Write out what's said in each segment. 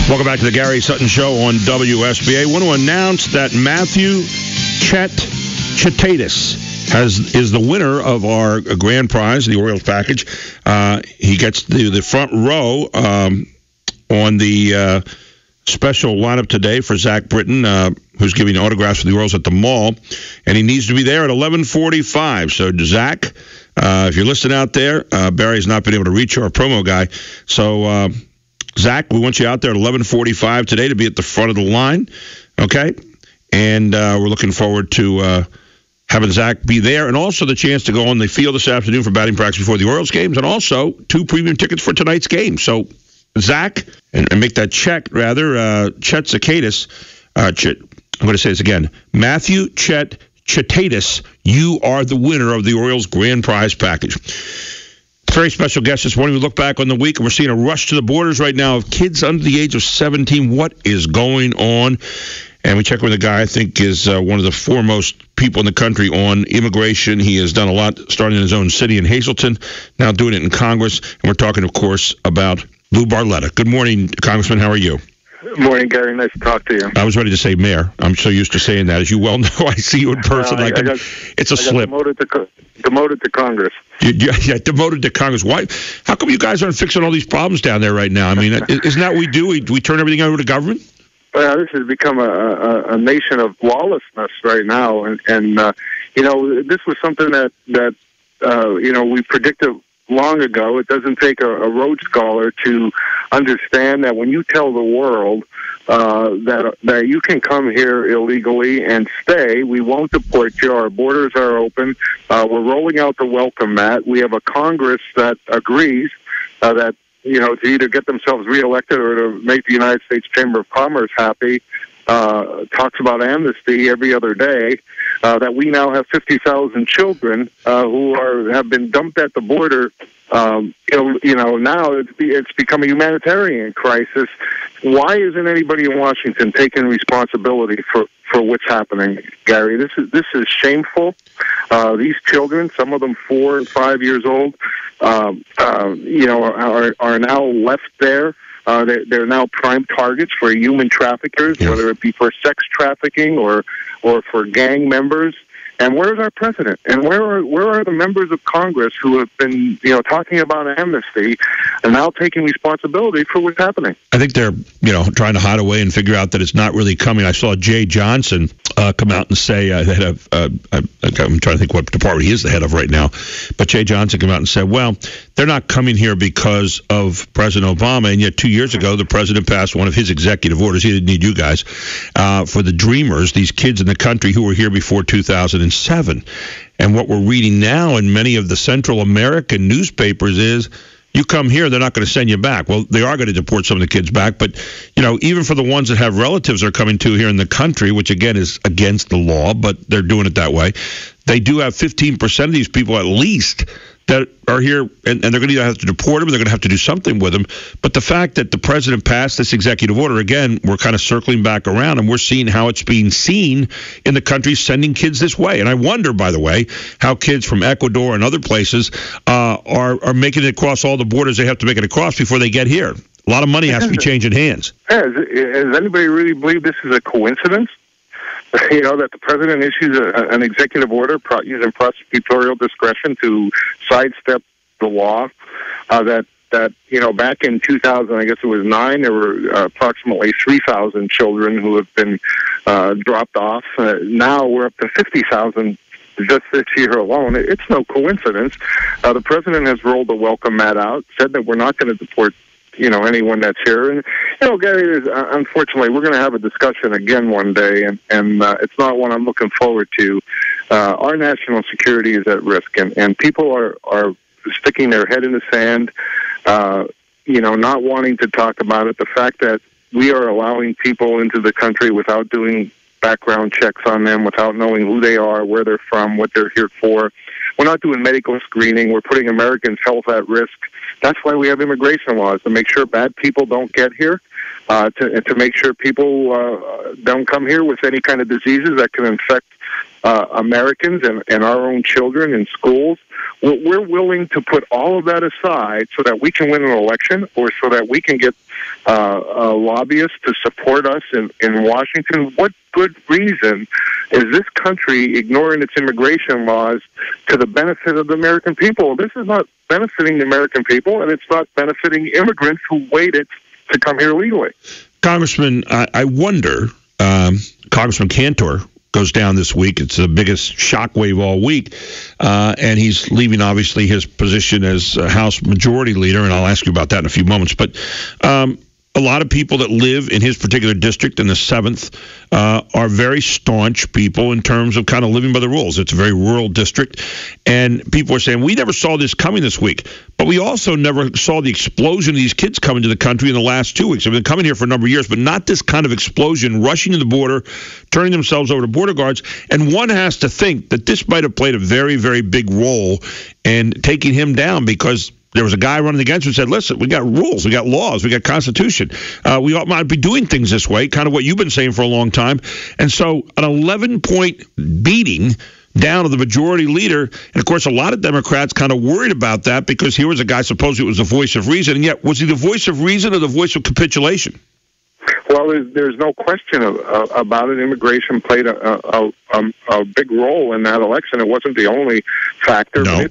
Welcome back to the Gary Sutton Show on WSBA. I want to announce that Matthew Chetatis is the winner of our grand prize, the Orioles package. He gets the front row on the special lineup today for Zach Britton, who's giving autographs for the Orioles at the mall, and he needs to be there at 11:45. So, Zach, if you're listening out there, Barry's not been able to reach our promo guy. So, Zach, we want you out there at 11:45 today to be at the front of the line, okay? And we're looking forward to having Zach be there, and also the chance to go on the field this afternoon for batting practice before the Orioles games, and also 2 premium tickets for tonight's game. So, Zach, and make that check, rather, Chet Zakatis, I'm going to say this again, Matthew Chetatis, you are the winner of the Orioles grand prize package. Very special guest this morning. We look back on the week, and we're seeing a rush to the borders right now of kids under the age of 17. What is going on? And we check with a guy I think is one of the foremost people in the country on immigration. He has done a lot, starting in his own city in Hazleton, now doing it in Congress. And we're talking, of course, about Lou Barletta. Good morning, Congressman. How are you? Good morning, Gary. Nice to talk to you. I was ready to say mayor. I'm so used to saying that. As you well know, I see you in person. It's a slip. Demoted to Congress. Yeah, demoted to Congress. Why? How come you guys aren't fixing all these problems down there right now? I mean, isn't that what we do? We turn everything over to government? Well, this has become a nation of lawlessness right now, and this was something that we predicted long ago. It doesn't take a Rhodes Scholar to understand that when you tell the world that you can come here illegally and stay, we won't deport you. Our borders are open. We're rolling out the welcome mat. We have a Congress that agrees that to either get themselves reelected or to make the United States Chamber of Commerce happy. Talks about amnesty every other day. That we now have 50,000 children who have been dumped at the border. Now it's become a humanitarian crisis. Why isn't anybody in Washington taking responsibility for what's happening, Gary? This is shameful. These children, some of them 4 and 5 years old, are now left there. They're now prime targets for human traffickers, whether it be for sex trafficking or for gang members. And where's our president? And where are the members of Congress who have been, talking about amnesty and now taking responsibility for what's happening? I think they're, trying to hide away and figure out that it's not really coming. I saw Jay Johnson come out and say, head of, I'm trying to think what department he is the head of right now, but Jay Johnson came out and said, well, they're not coming here because of President Obama, and yet 2 years ago, the president passed one of his executive orders. He didn't need you guys, for the Dreamers, these kids in the country who were here before 2007. And what we're reading now in many of the Central American newspapers is, you come here, they're not going to send you back. Well, they are going to deport some of the kids back, but, even for the ones that have relatives they're coming to here in the country, which, again, is against the law, but they're doing it that way, they do have 15% of these people at least that are here, and they're going to either have to deport them or they're going to have to do something with them. But the fact that the president passed this executive order, again, we're kind of circling back around, and we're seeing how it's being seen in the country sending kids this way. And I wonder, by the way, how kids from Ecuador and other places are making it across all the borders they have to make it across before they get here. A lot of money has to be changing hands. Does anybody really believe this is a coincidence? That the president issues an executive order using prosecutorial discretion to sidestep the law. That back in 2000, I guess it was 9, there were approximately 3,000 children who have been dropped off. Now we're up to 50,000 just this year alone. It's no coincidence. The president has rolled the welcome mat out, said that we're not going to deport anyone that's here. And, Gary, unfortunately, we're going to have a discussion again one day, and it's not one I'm looking forward to. Our national security is at risk, and people are sticking their head in the sand, not wanting to talk about it. The fact that we are allowing people into the country without doing background checks on them, without knowing who they are, where they're from, what they're here for. We're not doing medical screening. We're putting Americans' health at risk. That's why we have immigration laws, to make sure bad people don't get here, to make sure people don't come here with any kind of diseases that can infect Americans and our own children in schools. we're willing to put all of that aside so that we can win an election, or so that we can get lobbyists to support us in Washington. What good reason is this country ignoring its immigration laws to the benefit of the American people? This is not benefiting the American people, and it's not benefiting immigrants who waited to come here legally. Congressman, I wonder, Congressman Cantor goes down this week. It's the biggest shockwave all week, and he's leaving, obviously, his position as House Majority Leader, and I'll ask you about that in a few moments. But a lot of people that live in his particular district in the 7th are very staunch people in terms of kind of living by the rules. It's a very rural district, and people are saying, we never saw this coming this week, but we also never saw the explosion of these kids coming to the country in the last 2 weeks. They've been coming here for a number of years, but not this kind of explosion, rushing to the border, turning themselves over to border guards, and one has to think that this might have played a very, very big role in taking him down, because there was a guy running against him who said, listen, we got rules, we got laws, we got Constitution. We ought not be doing things this way, kind of what you've been saying for a long time. And so an 11-point beating down to the majority leader, and of course a lot of Democrats kind of worried about that, because here was a guy supposedly was the voice of reason, and yet was he the voice of reason or the voice of capitulation? Well, there's no question about it. Immigration played a big role in that election. It wasn't the only factor, no. But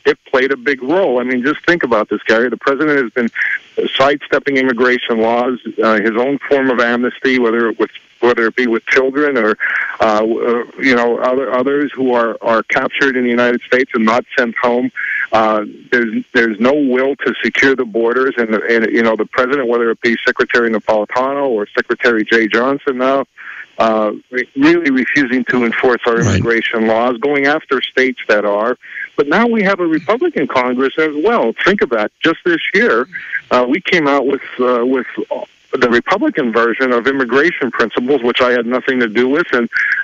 it played a big role. I mean, just think about this, Gary. The president has been sidestepping immigration laws, his own form of amnesty, whether it be with children or others who are captured in the United States and not sent home. There's no will to secure the borders, and the president, whether it be Secretary Napolitano or Secretary Jay Johnson now, really refusing to enforce our immigration laws, going after states that are. But now we have a Republican Congress as well. Think of that. Just this year, we came out with the Republican version of immigration principles, which I had nothing to do with,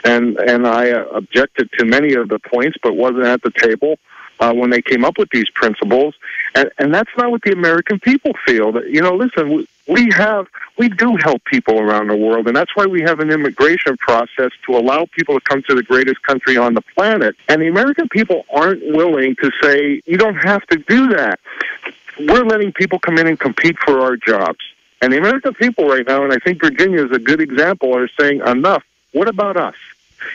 and I objected to many of the points, but wasn't at the table when they came up with these principles. And that's not what the American people feel. That, listen, we do help people around the world, and that's why we have an immigration process to allow people to come to the greatest country on the planet. And the American people aren't willing to say, you don't have to do that. We're letting people come in and compete for our jobs. And the American people right now, and I think Virginia is a good example, are saying, enough. What about us?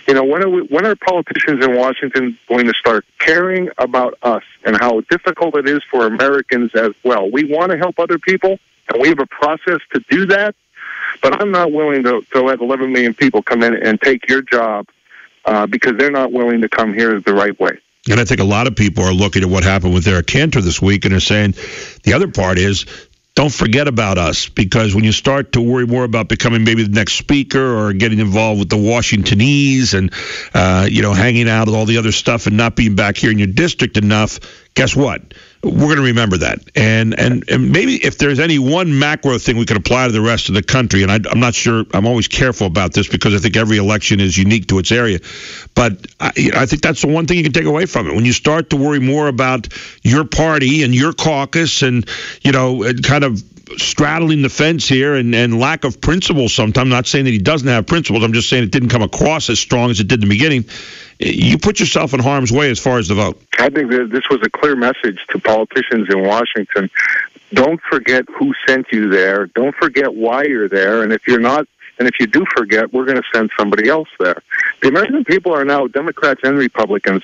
When are politicians in Washington going to start caring about us and how difficult it is for Americans as well? We want to help other people, and we have a process to do that, but I'm not willing to let 11 million people come in and take your job because they're not willing to come here the right way. And I think a lot of people are looking at what happened with Eric Cantor this week and are saying the other part is, don't forget about us, because when you start to worry more about becoming maybe the next speaker or getting involved with the Washingtonese and, hanging out with all the other stuff and not being back here in your district enough, guess what? We're going to remember that. And maybe if there's any one macro thing we could apply to the rest of the country, and I'm not sure, I'm always careful about this because I think every election is unique to its area, but I think that's the one thing you can take away from it. When you start to worry more about your party and your caucus and, kind of straddling the fence here and lack of principles sometimes, I'm not saying that he doesn't have principles, I'm just saying it didn't come across as strong as it did in the beginning, you put yourself in harm's way as far as the vote. I think that this was a clear message to politicians in Washington. Don't forget who sent you there. Don't forget why you're there. And if you're not, and if you do forget, we're going to send somebody else there. The American people are now, Democrats and Republicans,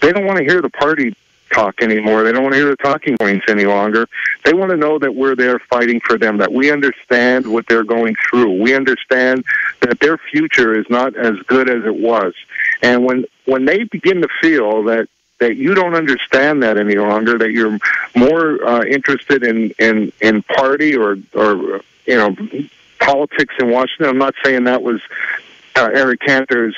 they don't want to hear the party talk anymore. They don't want to hear the talking points any longer. They want to know that we're there fighting for them, that we understand what they're going through. We understand that their future is not as good as it was. And when they begin to feel that you don't understand that any longer, that you're more interested in party or politics in Washington. I'm not saying that was Eric Cantor's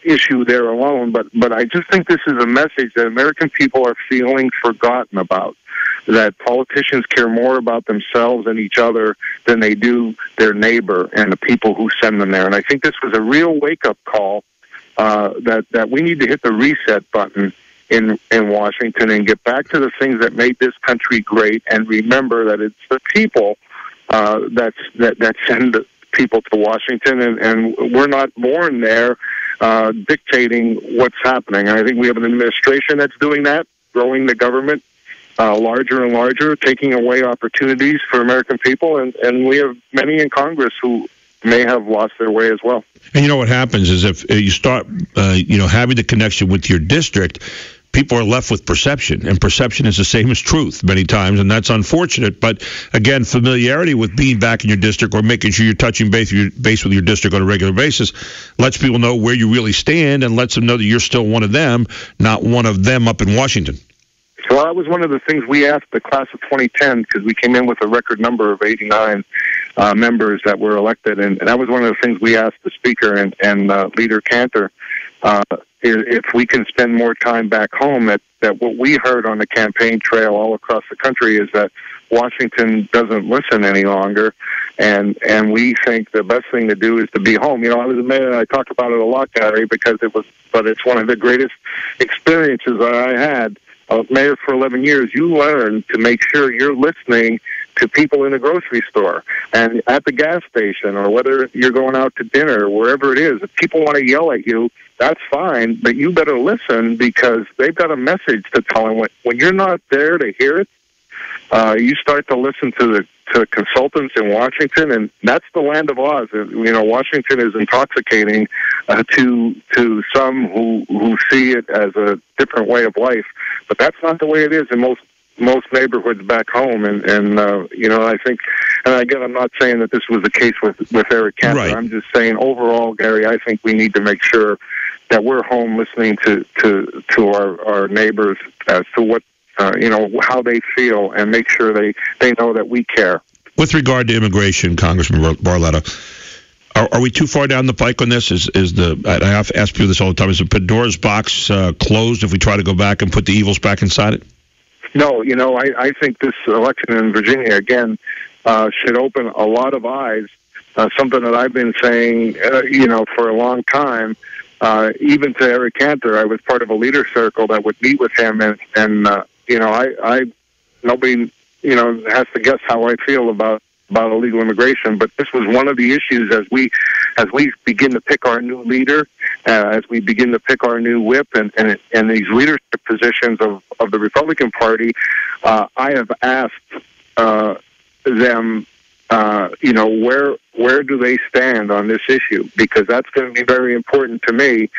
issue there alone, but I just think this is a message that American people are feeling forgotten about, that politicians care more about themselves and each other than they do their neighbor and the people who send them there. And I think this was a real wake-up call that we need to hit the reset button in Washington and get back to the things that made this country great, and remember that it's the people that send people to Washington, and we're not born there dictating what's happening. And I think we have an administration that's doing that. growing the government larger and larger, taking away opportunities for American people, and we have many in Congress who may have lost their way as well. And you know what happens is if you start, having the connection with your district, people are left with perception, and perception is the same as truth many times, and that's unfortunate. But again, familiarity with being back in your district or making sure you're touching base with your district on a regular basis lets people know where you really stand and lets them know that you're still one of them, not one of them up in Washington. Well, that was one of the things we asked the class of 2010, because we came in with a record number of 89 members that were elected, and that was one of the things we asked the Speaker and Leader Cantor, if we can spend more time back home, that what we heard on the campaign trail all across the country is that Washington doesn't listen any longer, and we think the best thing to do is to be home. I was a mayor, I talk about it a lot, Gary, but it's one of the greatest experiences that I had. I was mayor for 11 years. You learn to make sure you're listening to people in the grocery store and at the gas station, or whether you're going out to dinner, wherever it is. If people want to yell at you, that's fine, but you better listen, because they've got a message to tell them. When you're not there to hear it, you start to listen to consultants in Washington, and that's the land of Oz. Washington is intoxicating to some who see it as a different way of life, but that's not the way it is in most neighborhoods back home. And I think, and again, I'm not saying that this was the case with Eric Cantor. Right. I'm just saying overall, Gary, I think we need to make sure that we're home listening to our neighbors as to what how they feel, and make sure they know that we care. With regard to immigration, Congressman Barletta, are we too far down the pike on this? I have to ask people this all the time. Is the Pandora's box closed if we try to go back and put the evils back inside it? No, I think this election in Virginia, again, should open a lot of eyes, something that I've been saying, for a long time. Even to Eric Cantor, I was part of a leader circle that would meet with him, and nobody, has to guess how I feel about illegal immigration. But this was one of the issues as we begin to pick our new leader, as we begin to pick our new whip, and these leadership positions of the Republican Party. I have asked them, where do they stand on this issue? Because that's going to be very important to me,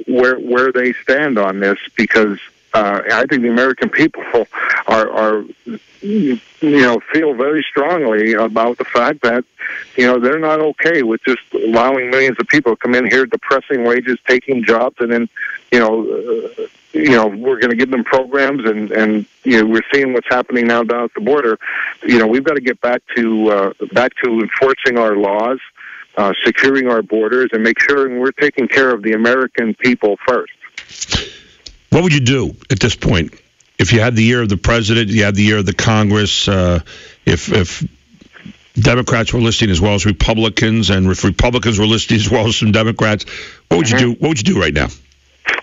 where they stand on this, because I think the American people are feel very strongly about the fact that, they're not okay with just allowing millions of people to come in here, depressing wages, taking jobs, and then, we're going to give them programs, and we're seeing what's happening now down at the border. We've got to get back to enforcing our laws, securing our borders, and make sure we're taking care of the American people first. What would you do at this point if you had the ear of the president, you had the ear of the Congress, if Democrats were listening as well as Republicans, and if Republicans were listening as well as some Democrats? What would you do? What would you do right now?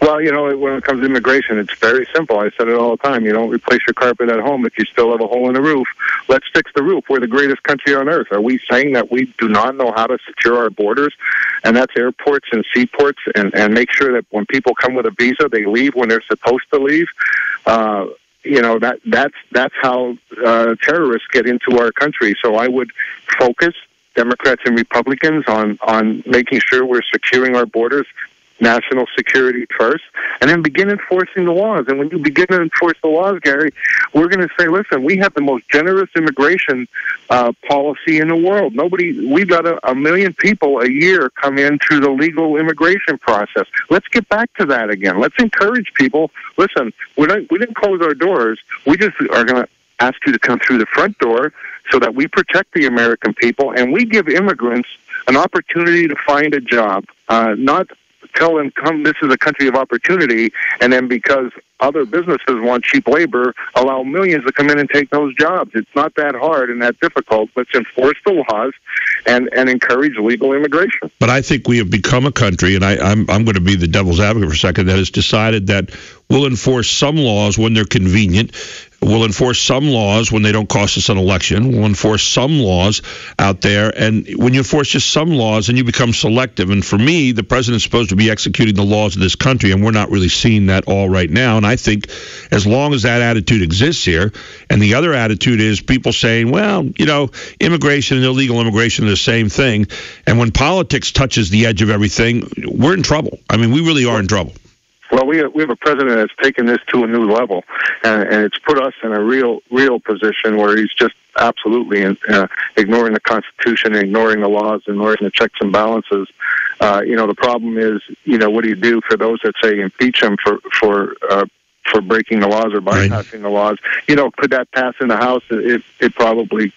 Well, when it comes to immigration, it's very simple. I said it all the time. You don't replace your carpet at home if you still have a hole in the roof. Let's fix the roof. We're the greatest country on earth. Are we saying that we do not know how to secure our borders? And that's airports and seaports, and make sure that when people come with a visa, they leave when they're supposed to leave. That's how terrorists get into our country. So I would focus, Democrats and Republicans, on making sure we're securing our borders, national security first, and then begin enforcing the laws. And when you begin to enforce the laws, Gary, we're going to say, listen, we have the most generous immigration policy in the world. We've got a million people a year come in through the legal immigration process. Let's get back to that again. Let's encourage people. Listen, we didn't close our doors. We just are going to ask you to come through the front door so that we protect the American people, and we give immigrants an opportunity to find a job, not tell them, come, this is a country of opportunity, and then because other businesses want cheap labor, allow millions to come in and take those jobs. It's not that hard and that difficult. Let's enforce the laws and encourage legal immigration. But I think we have become a country, and I'm going to be the devil's advocate for a second, that has decided that we'll enforce some laws when they're convenient. We'll enforce some laws when they don't cost us an election. We'll enforce some laws out there. And when you enforce just some laws, then you become selective. And for me, the president's supposed to be executing the laws of this country, and we're not really seeing that all right now. And I think as long as that attitude exists here, and the other attitude is people saying, well, immigration and illegal immigration are the same thing. And when politics touches the edge of everything, we're in trouble. I mean, we really are in trouble. Well, we have a president that's taken this to a new level, and it's put us in a real position where he's just absolutely ignoring the Constitution, ignoring the laws, ignoring the checks and balances. The problem is, what do you do for those that say impeach him for breaking the laws or bypassing the laws? Could that pass in the House? It probably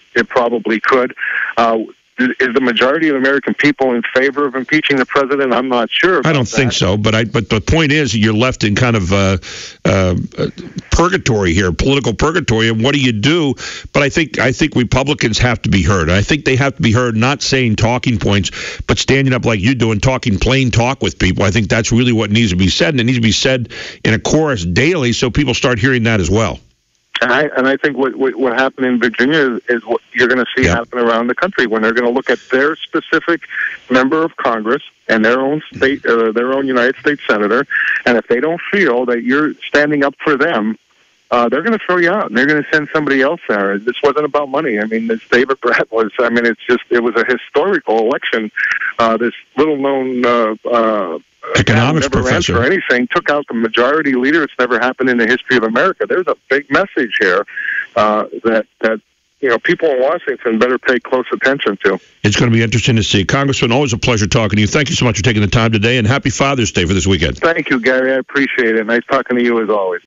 could. Is the majority of American people in favor of impeaching the president? I'm not sure. I don't think so, but the point is you're left in kind of purgatory here, political purgatory. And what do you do? But I think Republicans have to be heard. I think they have to be heard, not saying talking points, but standing up like you do and talking plain talk with people. I think that's really what needs to be said, and it needs to be said in a chorus daily so people start hearing that as well. And I think what happened in Virginia is what you're going to see happen around the country when they're going to look at their specific member of Congress and their own state, their own United States senator, and if they don't feel that you're standing up for them, they're going to throw you out, and they're going to send somebody else there. This wasn't about money. I mean, this David Brat was. I mean, it was a historical election. This little-known economics professor or anything took out the majority leader. It's never happened in the history of America. There's a big message here that people in Washington better pay close attention to. It's going to be interesting to see. Congressman, always a pleasure talking to you. Thank you so much for taking the time today, and happy Father's Day for this weekend. Thank you, Gary. I appreciate it. Nice talking to you as always.